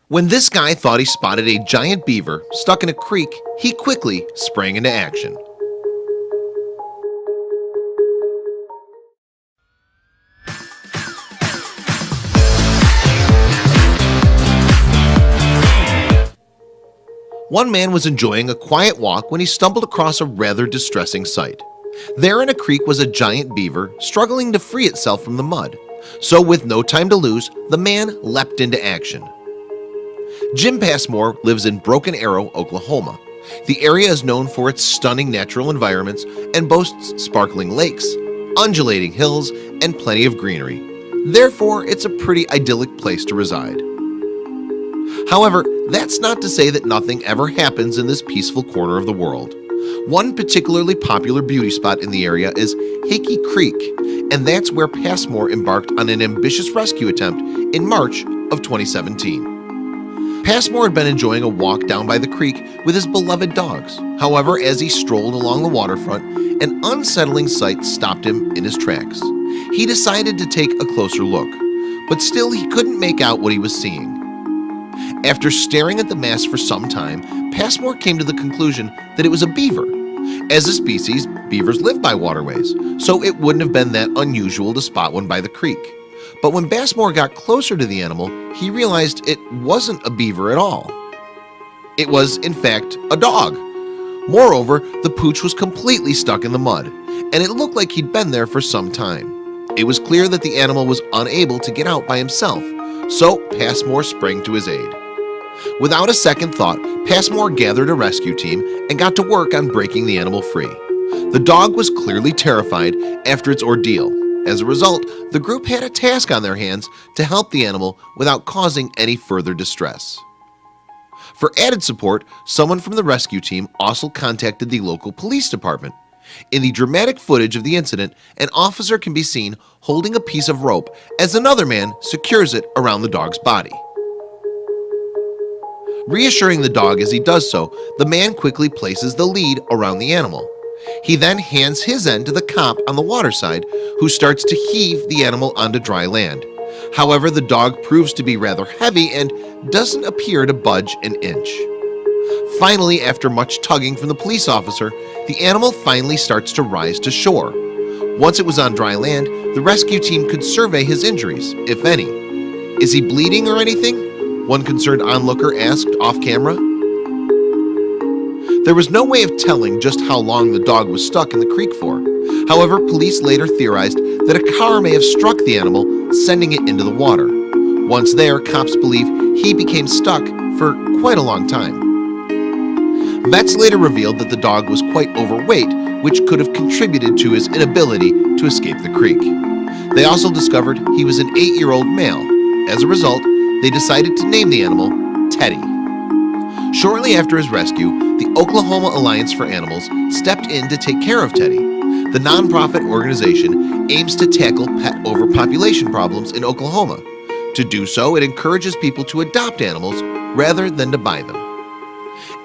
When this guy thought he spotted a giant beaver stuck in a creek, he quickly sprang into action. One man was enjoying a quiet walk when he stumbled across a rather distressing sight. There in a creek was a giant beaver struggling to free itself from the mud. So with no time to lose, the man leapt into action. Jim Passmore lives in Broken Arrow, Oklahoma. The area is known for its stunning natural environments and boasts sparkling lakes, undulating hills, and plenty of greenery. Therefore, it's a pretty idyllic place to reside. However, that's not to say that nothing ever happens in this peaceful corner of the world. One particularly popular beauty spot in the area is Hickey Creek, and that's where Passmore embarked on an ambitious rescue attempt in March of 2017. Passmore had been enjoying a walk down by the creek with his beloved dogs. However, as he strolled along the waterfront, an unsettling sight stopped him in his tracks. He decided to take a closer look, but still he couldn't make out what he was seeing. After staring at the mass for some time, Passmore came to the conclusion that it was a beaver. As a species, beavers live by waterways, so it wouldn't have been that unusual to spot one by the creek. But when Passmore got closer to the animal, he realized it wasn't a beaver at all. It was, in fact, a dog. Moreover, the pooch was completely stuck in the mud, and it looked like he'd been there for some time. It was clear that the animal was unable to get out by himself, so Passmore sprang to his aid. Without a second thought, Passmore gathered a rescue team and got to work on breaking the animal free. The dog was clearly terrified after its ordeal. As a result, the group had a task on their hands to help the animal without causing any further distress. For added support, someone from the rescue team also contacted the local police department. In the dramatic footage of the incident, an officer can be seen holding a piece of rope as another man secures it around the dog's body. Reassuring the dog as he does so, the man quickly places the lead around the animal. He then hands his end to the cop on the water side, who starts to heave the animal onto dry land. However, the dog proves to be rather heavy and doesn't appear to budge an inch. Finally, after much tugging from the police officer, the animal finally starts to rise to shore. Once it was on dry land, the rescue team could survey his injuries, if any. Is he bleeding or anything? One concerned onlooker asked off camera. There was no way of telling just how long the dog was stuck in the creek for. However, police later theorized that a car may have struck the animal, sending it into the water. Once there, cops believe he became stuck for quite a long time. Vets later revealed that the dog was quite overweight, which could have contributed to his inability to escape the creek. They also discovered he was an 8-year-old male. As a result, they decided to name the animal Teddy. Shortly after his rescue, the Oklahoma Alliance for Animals stepped in to take care of Teddy. The nonprofit organization aims to tackle pet overpopulation problems in Oklahoma. To do so, it encourages people to adopt animals rather than to buy them.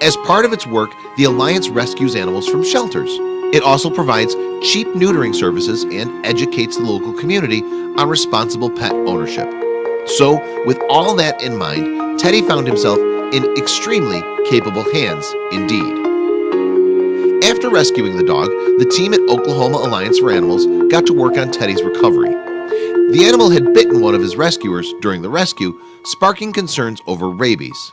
As part of its work, the Alliance rescues animals from shelters. It also provides cheap neutering services and educates the local community on responsible pet ownership. So, with all that in mind, Teddy found himself in extremely capable hands indeed. After rescuing the dog, the team at Oklahoma Alliance for Animals got to work on Teddy's recovery. The animal had bitten one of his rescuers during the rescue, sparking concerns over rabies.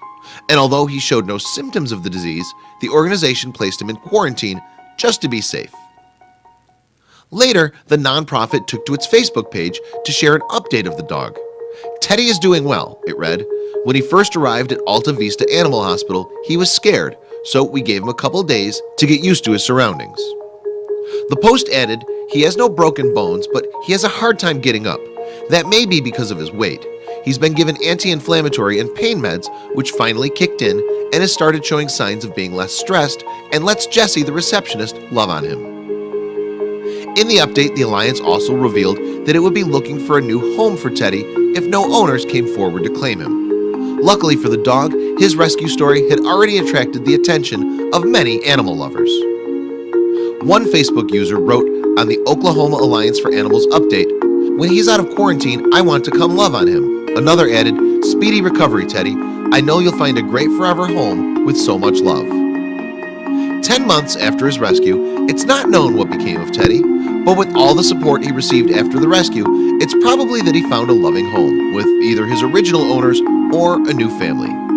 And although he showed no symptoms of the disease, the organization placed him in quarantine just to be safe. Later, the nonprofit took to its Facebook page to share an update of the dog. Teddy is doing well, it read. When he first arrived at Alta Vista Animal Hospital, he was scared, so we gave him a couple days to get used to his surroundings. The post added, he has no broken bones, but he has a hard time getting up. That may be because of his weight. He's been given anti-inflammatory and pain meds, which finally kicked in and has started showing signs of being less stressed and lets Jessie, the receptionist, love on him. In the update, the Alliance also revealed that it would be looking for a new home for Teddy if no owners came forward to claim him. Luckily for the dog, his rescue story had already attracted the attention of many animal lovers. One Facebook user wrote on the Oklahoma Alliance for Animals update, "When he's out of quarantine, I want to come love on him." Another added, "Speedy recovery, Teddy. I know you'll find a great forever home with so much love." 10 months after his rescue, it's not known what became of Teddy, but with all the support he received after the rescue, it's probably that he found a loving home with either his original owners or a new family.